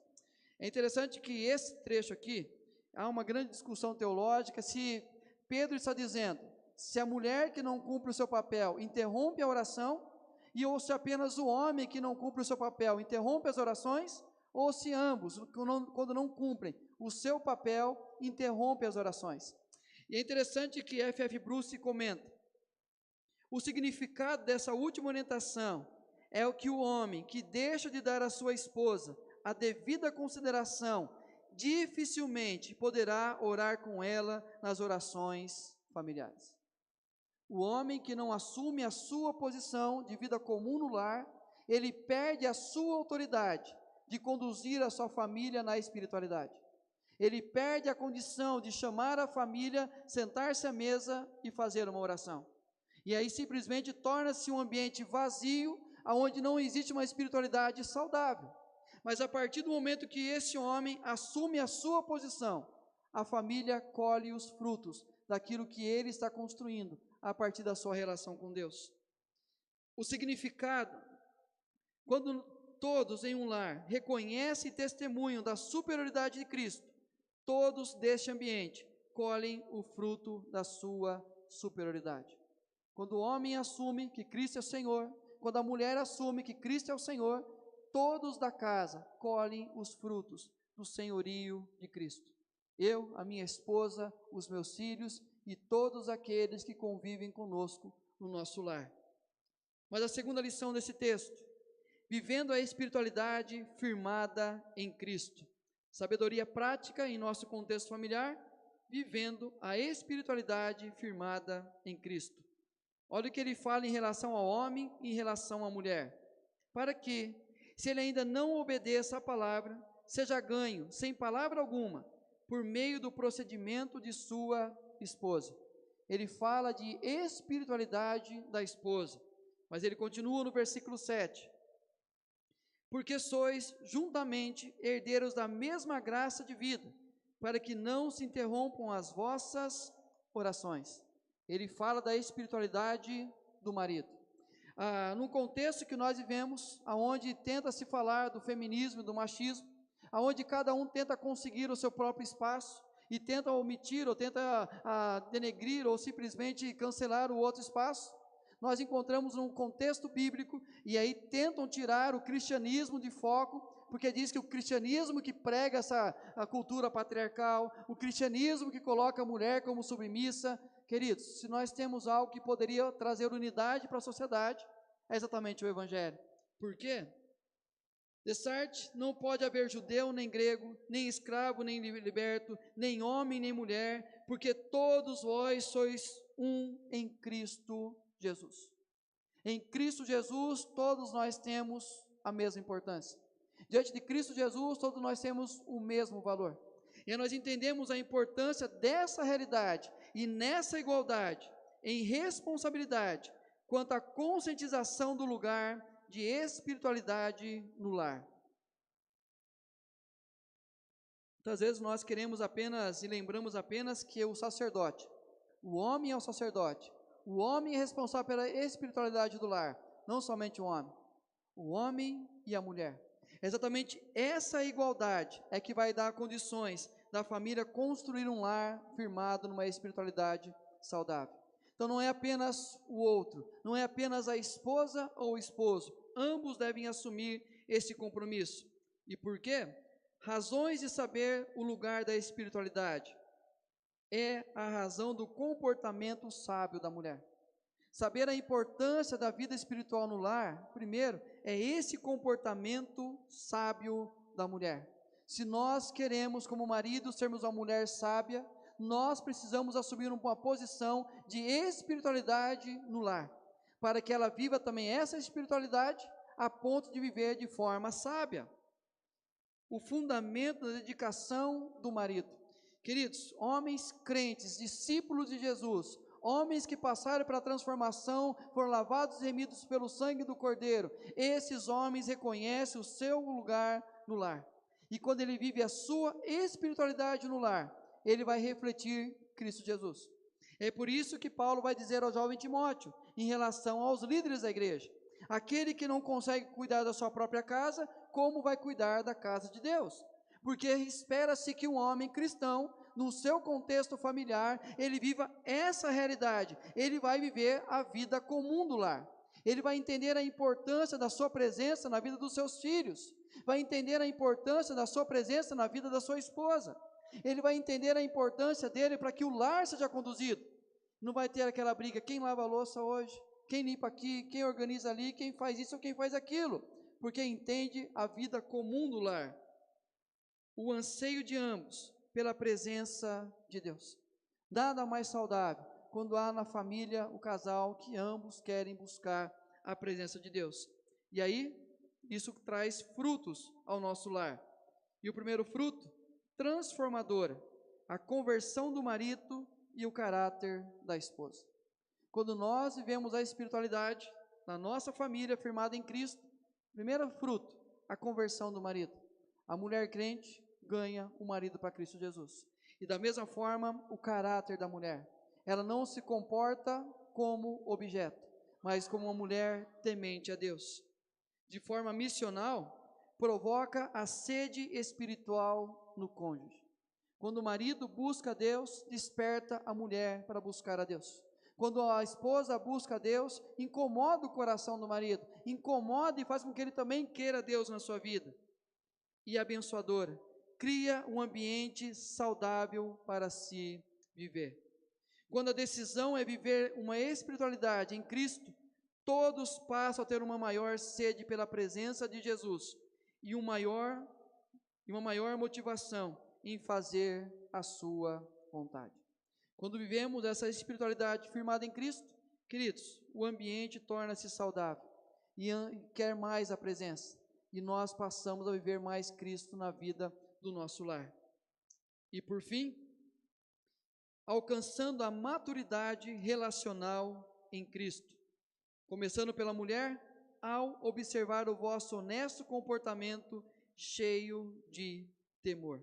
[SPEAKER 1] É interessante que esse trecho aqui, há uma grande discussão teológica, se Pedro está dizendo, se a mulher que não cumpre o seu papel interrompe a oração, ou se apenas o homem que não cumpre o seu papel interrompe as orações, ou se ambos, quando não cumprem o seu papel, interrompem as orações. E é interessante que F.F. Bruce comenta, o significado dessa última orientação é o que o homem que deixa de dar à sua esposa a devida consideração, dificilmente poderá orar com ela nas orações familiares. O homem que não assume a sua posição de vida comum no lar, ele perde a sua autoridade de conduzir a sua família na espiritualidade. Ele perde a condição de chamar a família, sentar-se à mesa e fazer uma oração. E aí simplesmente torna-se um ambiente vazio, onde não existe uma espiritualidade saudável. Mas a partir do momento que esse homem assume a sua posição, a família colhe os frutos daquilo que ele está construindo a partir da sua relação com Deus. O significado, quando todos em um lar reconhecem e testemunham da superioridade de Cristo, todos deste ambiente colhem o fruto da sua superioridade. Quando o homem assume que Cristo é o Senhor, quando a mulher assume que Cristo é o Senhor, todos da casa colhem os frutos do senhorio de Cristo. Eu, a minha esposa, os meus filhos e todos aqueles que convivem conosco no nosso lar. Mas a segunda lição desse texto, vivendo a espiritualidade firmada em Cristo. Sabedoria prática em nosso contexto familiar, vivendo a espiritualidade firmada em Cristo. Olha o que ele fala em relação ao homem e em relação à mulher. Para que, se ele ainda não obedeça à palavra, seja ganho, sem palavra alguma, por meio do procedimento de sua esposa. Ele fala de espiritualidade da esposa, mas ele continua no versículo 7. Porque sois juntamente herdeiros da mesma graça de vida, para que não se interrompam as vossas orações. Ele fala da espiritualidade do marido. Num contexto que nós vivemos, onde tenta se falar do feminismo e do machismo, onde cada um tenta conseguir o seu próprio espaço, e tenta omitir, ou tenta denegrir, ou simplesmente cancelar o outro espaço, nós encontramos um contexto bíblico, e aí tentam tirar o cristianismo de foco, porque diz que o cristianismo que prega a cultura patriarcal, o cristianismo que coloca a mulher como submissa. Queridos, se nós temos algo que poderia trazer unidade para a sociedade, é exatamente o Evangelho. Por quê? Dessarte, não pode haver judeu nem grego, nem escravo nem liberto, nem homem nem mulher, porque todos vós sois um em Cristo Jesus. Em Cristo Jesus, todos nós temos a mesma importância. Diante de Cristo Jesus, todos nós temos o mesmo valor. E nós entendemos a importância dessa realidade e nessa igualdade, em responsabilidade, quanto à conscientização do lugar de espiritualidade no lar. Muitas vezes nós queremos apenas e lembramos apenas que o sacerdote, o homem é o sacerdote, o homem é responsável pela espiritualidade do lar, não somente o homem e a mulher. Exatamente essa igualdade é que vai dar condições da família construir um lar firmado numa espiritualidade saudável. Então não é apenas o outro, não é apenas a esposa ou o esposo, ambos devem assumir esse compromisso. E por quê? Razões de saber o lugar da espiritualidade. É a razão do comportamento sábio da mulher. Saber a importância da vida espiritual no lar, primeiro, é esse comportamento sábio da mulher. Se nós queremos, como marido, sermos uma mulher sábia, nós precisamos assumir uma posição de espiritualidade no lar, para que ela viva também essa espiritualidade a ponto de viver de forma sábia. O fundamento da dedicação do marido. Queridos, homens crentes, discípulos de Jesus, homens que passaram pela transformação, foram lavados e remidos pelo sangue do Cordeiro, esses homens reconhecem o seu lugar no lar. E quando ele vive a sua espiritualidade no lar, ele vai refletir Cristo Jesus. É por isso que Paulo vai dizer ao jovem Timóteo, em relação aos líderes da igreja, aquele que não consegue cuidar da sua própria casa, como vai cuidar da casa de Deus? Porque espera-se que um homem cristão, no seu contexto familiar, ele viva essa realidade, ele vai viver a vida comum do lar, ele vai entender a importância da sua presença na vida dos seus filhos, vai entender a importância da sua presença na vida da sua esposa, ele vai entender a importância dele para que o lar seja conduzido, não vai ter aquela briga, quem lava a louça hoje, quem limpa aqui, quem organiza ali, quem faz isso ou quem faz aquilo, porque entende a vida comum do lar, o anseio de ambos pela presença de Deus. Nada mais saudável quando há na família o casal que ambos querem buscar a presença de Deus. E aí, isso traz frutos ao nosso lar. E o primeiro fruto, transformadora, a conversão do marido e o caráter da esposa. Quando nós vivemos a espiritualidade na nossa família firmada em Cristo, primeiro fruto, a conversão do marido. A mulher crente ganha o marido para Cristo Jesus. E da mesma forma, o caráter da mulher. Ela não se comporta como objeto, mas como uma mulher temente a Deus. De forma missional, provoca a sede espiritual no cônjuge. Quando o marido busca a Deus, desperta a mulher para buscar a Deus. Quando a esposa busca a Deus, incomoda o coração do marido, incomoda e faz com que ele também queira Deus na sua vida. E abençoadora, cria um ambiente saudável para se viver. Quando a decisão é viver uma espiritualidade em Cristo, todos passam a ter uma maior sede pela presença de Jesus e uma maior motivação em fazer a sua vontade. Quando vivemos essa espiritualidade firmada em Cristo, queridos, o ambiente torna-se saudável e quer mais a presença. E nós passamos a viver mais Cristo na vida do nosso lar. E por fim, alcançando a maturidade relacional em Cristo. Começando pela mulher, ao observar o vosso honesto comportamento cheio de temor.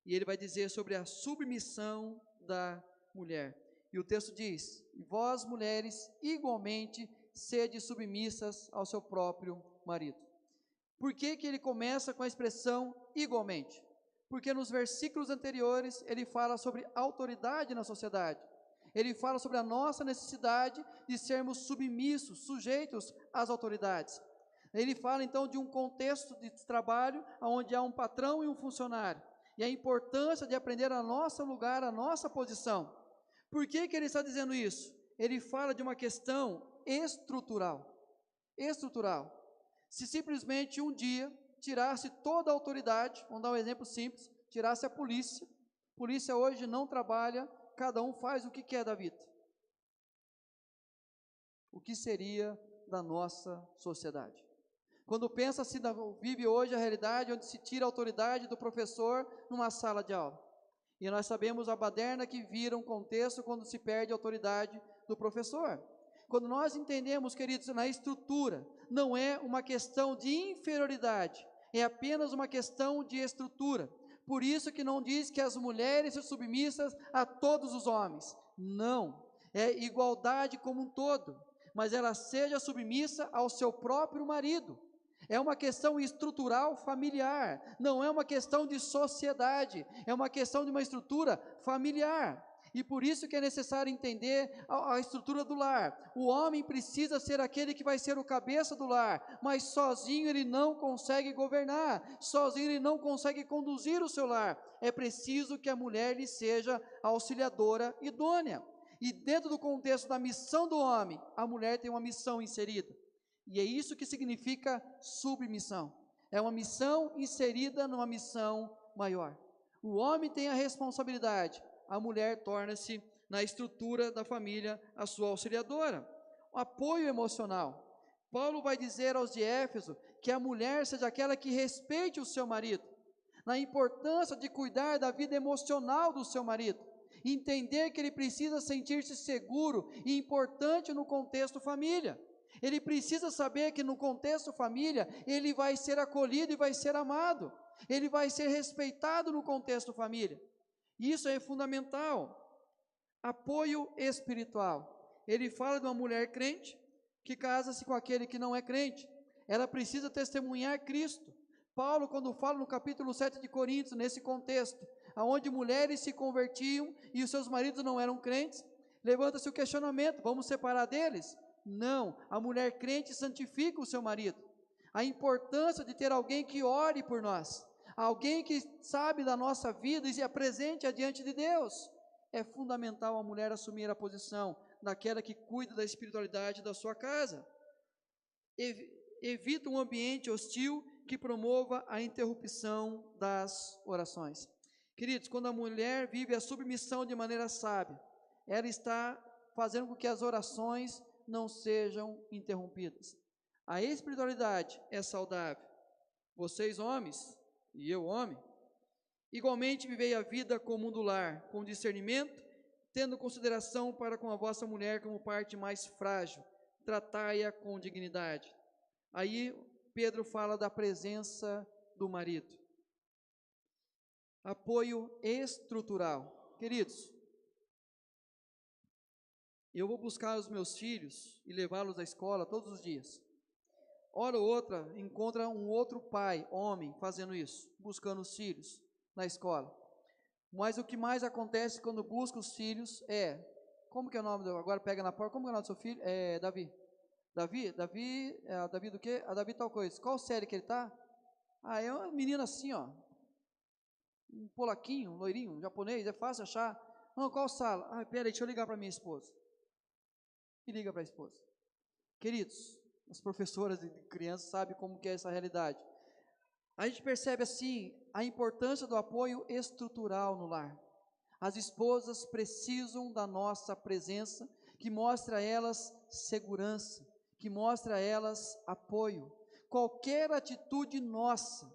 [SPEAKER 1] E ele vai dizer sobre a submissão da mulher. E o texto diz: vós mulheres igualmente sede submissas ao seu próprio marido. Por que ele começa com a expressão igualmente? Porque nos versículos anteriores ele fala sobre autoridade na sociedade. Ele fala sobre a nossa necessidade de sermos submissos, sujeitos às autoridades. Ele fala então de um contexto de trabalho onde há um patrão e um funcionário. E a importância de aprender a nosso lugar, a nossa posição. Por que ele está dizendo isso? Ele fala de uma questão estrutural. Estrutural. Se simplesmente um dia tirasse toda a autoridade, vamos dar um exemplo simples, tirasse a polícia hoje não trabalha, cada um faz o que quer da vida. O que seria da nossa sociedade? Quando pensa-se, vive hoje a realidade onde se tira a autoridade do professor numa sala de aula. E nós sabemos a baderna que vira um contexto quando se perde a autoridade do professor. Quando nós entendemos, queridos, na estrutura, não é uma questão de inferioridade, é apenas uma questão de estrutura. Por isso que não diz que as mulheres são submissas a todos os homens. Não, é igualdade como um todo, mas ela seja submissa ao seu próprio marido. É uma questão estrutural familiar, não é uma questão de sociedade, é uma questão de uma estrutura familiar. E por isso que é necessário entender a estrutura do lar. O homem precisa ser aquele que vai ser o cabeça do lar, mas sozinho ele não consegue governar, sozinho ele não consegue conduzir o seu lar. É preciso que a mulher lhe seja auxiliadora idônea. E dentro do contexto da missão do homem, a mulher tem uma missão inserida. E é isso que significa submissão. É uma missão inserida numa missão maior. O homem tem a responsabilidade, a mulher torna-se, na estrutura da família, a sua auxiliadora. O apoio emocional. Paulo vai dizer aos de Éfeso que a mulher seja aquela que respeite o seu marido, na importância de cuidar da vida emocional do seu marido, entender que ele precisa sentir-se seguro e importante no contexto família. Ele precisa saber que no contexto família, ele vai ser acolhido e vai ser amado. Ele vai ser respeitado no contexto família. Isso é fundamental. Apoio espiritual. Ele fala de uma mulher crente que casa-se com aquele que não é crente. Ela precisa testemunhar Cristo. Paulo, quando fala no capítulo 7 de Coríntios, nesse contexto, onde mulheres se convertiam e os seus maridos não eram crentes, levanta-se o questionamento: vamos separar deles? Não, a mulher crente santifica o seu marido. A importância de ter alguém que ore por nós, alguém que sabe da nossa vida e se apresente adiante de Deus. É fundamental a mulher assumir a posição daquela que cuida da espiritualidade da sua casa. Evita um ambiente hostil que promova a interrupção das orações. Queridos, quando a mulher vive a submissão de maneira sábia, ela está fazendo com que as orações não sejam interrompidas. A espiritualidade é saudável. Vocês, homens, e eu, homem, igualmente vivei a vida comum do lar, com discernimento, tendo consideração para com a vossa mulher como parte mais frágil, tratai-a com dignidade. Aí Pedro fala da presença do marido. Apoio estrutural. Queridos, eu vou buscar os meus filhos e levá-los à escola todos os dias. Hora ou outra, encontra um outro pai, homem, fazendo isso, buscando os filhos na escola. Mas o que mais acontece quando busca os filhos como que é o nome, agora pega na porta, como que é o nome do seu filho? Davi. Davi do quê? Davi tal coisa. Qual série que ele está? É uma menina assim, ó, um polaquinho, um loirinho, um japonês, é fácil achar. Não, qual sala? Peraí, deixa eu ligar para minha esposa. E liga para a esposa. Queridos, as professoras de crianças sabem como que é essa realidade. A gente percebe assim a importância do apoio estrutural no lar. As esposas precisam da nossa presença, que mostre a elas segurança, que mostre a elas apoio. Qualquer atitude nossa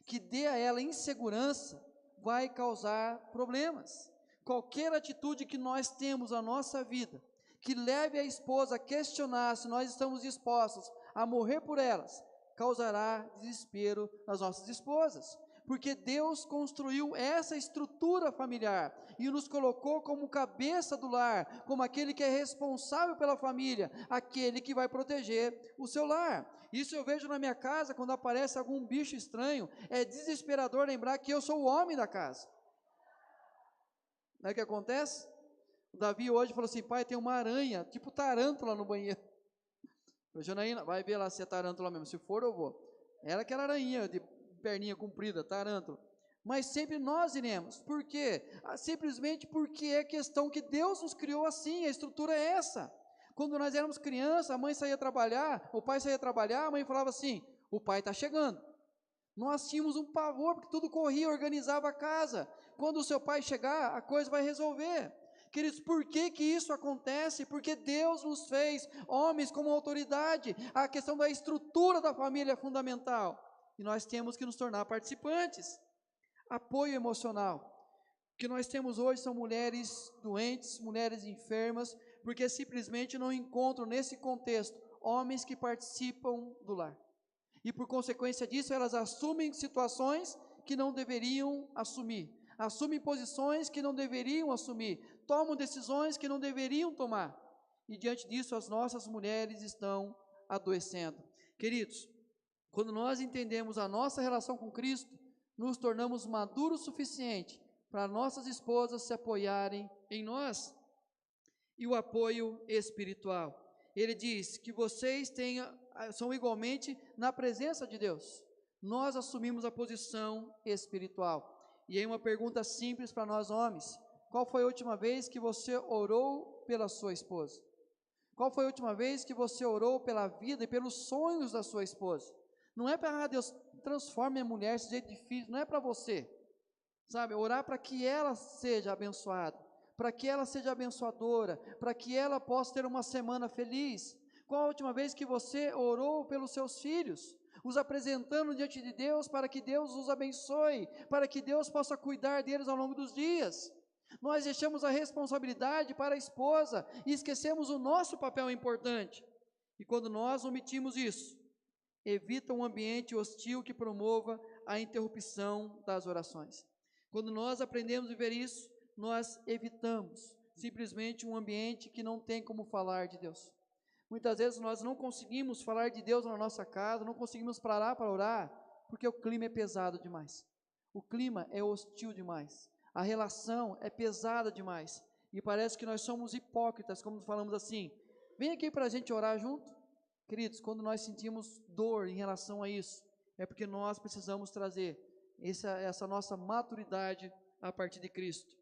[SPEAKER 1] que dê a ela insegurança vai causar problemas. Qualquer atitude que nós temos na nossa vida, que leve a esposa a questionar se nós estamos dispostos a morrer por elas, causará desespero nas nossas esposas, porque Deus construiu essa estrutura familiar e nos colocou como cabeça do lar, como aquele que é responsável pela família, aquele que vai proteger o seu lar. Isso eu vejo na minha casa, quando aparece algum bicho estranho, é desesperador lembrar que eu sou o homem da casa. Não é o que acontece? O Davi hoje falou assim: pai, tem uma aranha, tipo tarântula no banheiro. Eu, Janaína, vai ver lá se é tarântula mesmo, se for eu vou. Era aquela aranha de perninha comprida, tarântula. Mas sempre nós iremos. Por quê? Simplesmente porque é questão que Deus nos criou assim, a estrutura é essa. Quando nós éramos crianças, a mãe saía trabalhar, o pai saía trabalhar, a mãe falava assim: o pai está chegando. Nós tínhamos um pavor, porque tudo corria, organizava a casa. Quando o seu pai chegar, a coisa vai resolver. Queridos, por que que isso acontece? Porque Deus nos fez homens como autoridade. A questão da estrutura da família é fundamental. E nós temos que nos tornar participantes. Apoio emocional. O que nós temos hoje são mulheres doentes, mulheres enfermas, porque simplesmente não encontram nesse contexto homens que participam do lar. E por consequência disso, elas assumem situações que não deveriam assumir, assumem posições que não deveriam assumir, tomam decisões que não deveriam tomar. E diante disso, as nossas mulheres estão adoecendo. Queridos, quando nós entendemos a nossa relação com Cristo, nos tornamos maduros o suficiente para nossas esposas se apoiarem em nós. E o apoio espiritual. Ele diz que vocês são igualmente na presença de Deus. Nós assumimos a posição espiritual. E aí uma pergunta simples para nós homens: qual foi a última vez que você orou pela sua esposa? Qual foi a última vez que você orou pela vida e pelos sonhos da sua esposa? Não é para Deus transforme a mulher desse jeito difícil, não é para você, sabe? Orar para que ela seja abençoada, para que ela seja abençoadora, para que ela possa ter uma semana feliz. Qual a última vez que você orou pelos seus filhos, os apresentando diante de Deus para que Deus os abençoe, para que Deus possa cuidar deles ao longo dos dias? Nós deixamos a responsabilidade para a esposa e esquecemos o nosso papel importante. E quando nós omitimos isso, evita um ambiente hostil que promova a interrupção das orações. Quando nós aprendemos a viver isso, nós evitamos simplesmente um ambiente que não tem como falar de Deus. Muitas vezes nós não conseguimos falar de Deus na nossa casa, não conseguimos parar para orar, porque o clima é pesado demais. O clima é hostil demais. A relação é pesada demais. E parece que nós somos hipócritas, como falamos assim: vem aqui para a gente orar junto. Queridos, quando nós sentimos dor em relação a isso, é porque nós precisamos trazer essa nossa maturidade a partir de Cristo.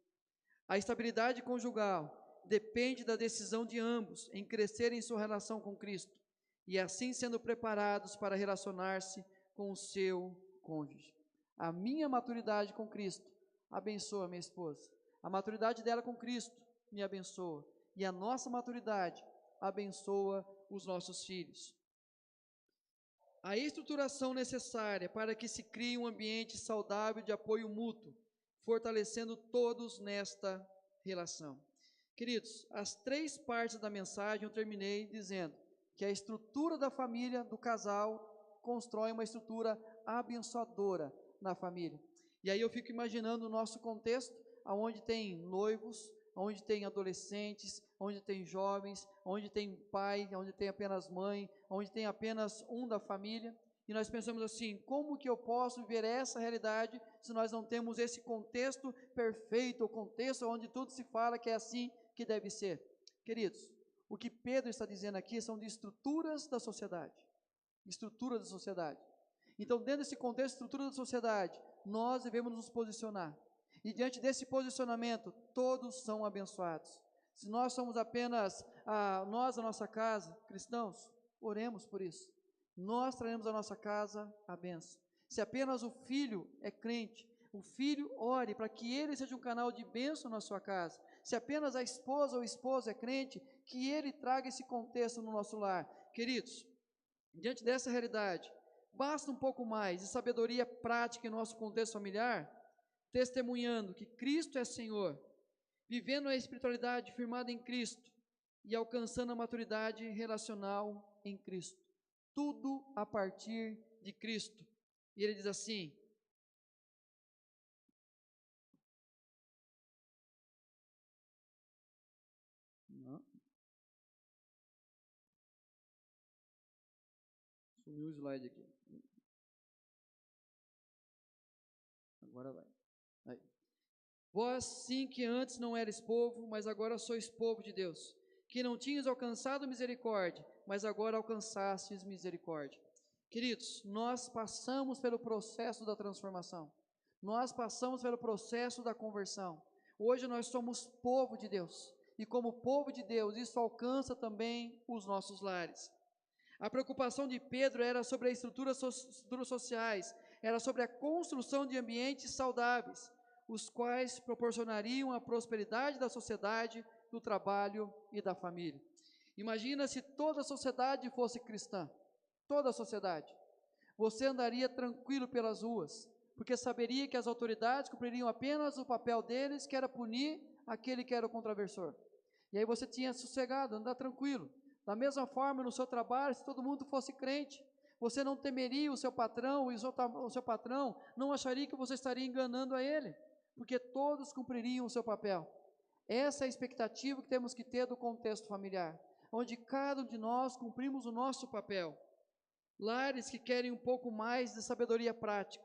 [SPEAKER 1] A estabilidade conjugal depende da decisão de ambos em crescer em sua relação com Cristo e assim sendo preparados para relacionar-se com o seu cônjuge. A minha maturidade com Cristo abençoa minha esposa. A maturidade dela com Cristo me abençoa. E a nossa maturidade abençoa os nossos filhos. A estruturação necessária para que se crie um ambiente saudável de apoio mútuo, fortalecendo todos nesta relação. Queridos, as 3 partes da mensagem eu terminei dizendo que a estrutura da família, do casal, constrói uma estrutura abençoadora na família. E aí eu fico imaginando o nosso contexto, onde tem noivos, onde tem adolescentes, onde tem jovens, onde tem pai, onde tem apenas mãe, onde tem apenas um da família, e nós pensamos assim, como que eu posso viver essa realidade se nós não temos esse contexto perfeito, o contexto onde tudo se fala que é assim que deve ser? Queridos, o que Pedro está dizendo aqui são de estruturas da sociedade, estruturas da sociedade. Então, dentro desse contexto, estrutura da sociedade, nós devemos nos posicionar, e diante desse posicionamento, todos são abençoados. Se nós somos apenas, nós, a nossa casa, cristãos, oremos por isso. Nós traremos à nossa casa a bênção. Se apenas o filho é crente, o filho ore para que ele seja um canal de bênção na sua casa. Se apenas a esposa ou o esposo é crente, que ele traga esse contexto no nosso lar. Queridos, diante dessa realidade, basta um pouco mais de sabedoria prática em nosso contexto familiar, testemunhando que Cristo é Senhor, vivendo a espiritualidade firmada em Cristo e alcançando a maturidade relacional em Cristo. Tudo a partir de Cristo. E ele diz assim: sumiu o slide aqui. Agora vai. Aí. Vós sim que antes não eres povo, mas agora sois povo de Deus, que não tinhas alcançado misericórdia, mas agora alcançastes misericórdia. Queridos, nós passamos pelo processo da transformação, nós passamos pelo processo da conversão. Hoje nós somos povo de Deus, e como povo de Deus, isso alcança também os nossos lares. A preocupação de Pedro era sobre as estruturas sociais, era sobre a construção de ambientes saudáveis, os quais proporcionariam a prosperidade da sociedade, do trabalho e da família. Imagina se toda a sociedade fosse cristã, toda a sociedade. Você andaria tranquilo pelas ruas, porque saberia que as autoridades cumpririam apenas o papel deles, que era punir aquele que era o contraversor. E aí você tinha sossegado, andar tranquilo. Da mesma forma, no seu trabalho, se todo mundo fosse crente, você não temeria o seu patrão, e o seu patrão não acharia que você estaria enganando a ele, porque todos cumpririam o seu papel. Essa é a expectativa que temos que ter do contexto familiar, onde cada um de nós cumprimos o nosso papel. Lares que querem um pouco mais de sabedoria prática,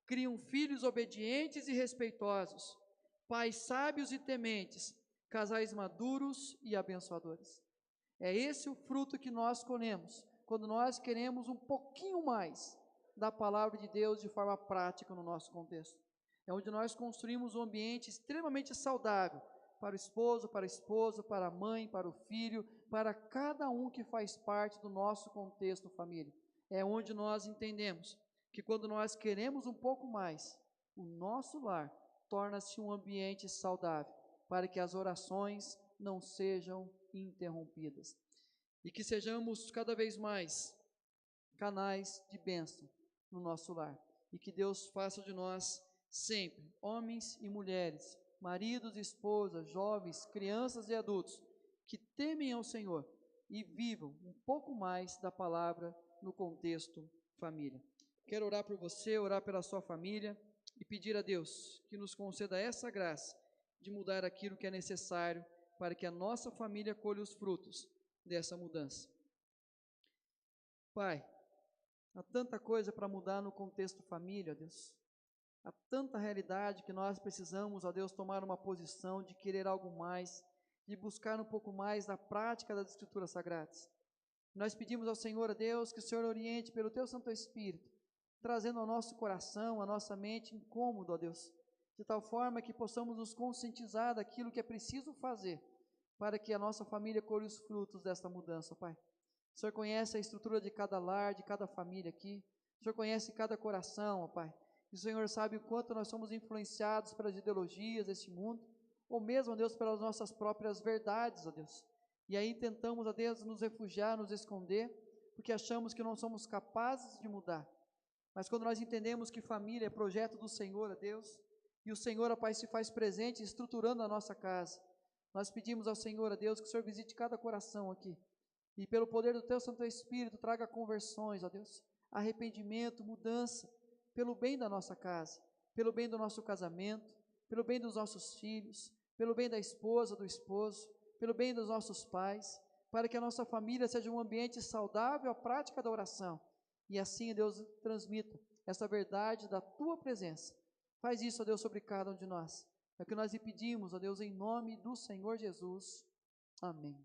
[SPEAKER 1] criam filhos obedientes e respeitosos, pais sábios e tementes, casais maduros e abençoadores. É esse o fruto que nós colhemos, quando nós queremos um pouquinho mais da palavra de Deus de forma prática no nosso contexto. É onde nós construímos um ambiente extremamente saudável, para o esposo, para a esposa, para a mãe, para o filho, para cada um que faz parte do nosso contexto família. É onde nós entendemos que quando nós queremos um pouco mais, o nosso lar torna-se um ambiente saudável, para que as orações não sejam interrompidas. E que sejamos cada vez mais canais de bênção no nosso lar. E que Deus faça de nós sempre, homens e mulheres, maridos e esposas, jovens, crianças e adultos, que temem ao Senhor e vivam um pouco mais da palavra no contexto família. Quero orar por você, orar pela sua família e pedir a Deus que nos conceda essa graça de mudar aquilo que é necessário para que a nossa família colha os frutos dessa mudança. Pai, há tanta coisa para mudar no contexto família, Deus. Há tanta realidade que nós precisamos, ó Deus, tomar uma posição de querer algo mais, de buscar um pouco mais da prática das Escrituras Sagradas. Nós pedimos ao Senhor, ó Deus, que o Senhor oriente pelo Teu Santo Espírito, trazendo ao nosso coração, à nossa mente incômodo, ó Deus, de tal forma que possamos nos conscientizar daquilo que é preciso fazer, para que a nossa família colhe os frutos desta mudança, Pai. O Senhor conhece a estrutura de cada lar, de cada família aqui. O Senhor conhece cada coração, ó Pai. E o Senhor sabe o quanto nós somos influenciados pelas ideologias deste mundo, ou mesmo, ó Deus, pelas nossas próprias verdades, ó Deus. E aí tentamos, ó Deus, nos refugiar, nos esconder, porque achamos que não somos capazes de mudar. Mas quando nós entendemos que família é projeto do Senhor, ó Deus, e o Senhor, ó Pai, se faz presente estruturando a nossa casa, nós pedimos ao Senhor, ó Deus, que o Senhor visite cada coração aqui, e pelo poder do Teu Santo Espírito, traga conversões, ó Deus, arrependimento, mudança, pelo bem da nossa casa, pelo bem do nosso casamento, pelo bem dos nossos filhos, pelo bem da esposa, do esposo, pelo bem dos nossos pais, para que a nossa família seja um ambiente saudável à prática da oração, e assim, Deus, transmita essa verdade da Tua presença. Faz isso, ó Deus, sobre cada um de nós. É o que nós lhe pedimos, ó Deus, em nome do Senhor Jesus. Amém.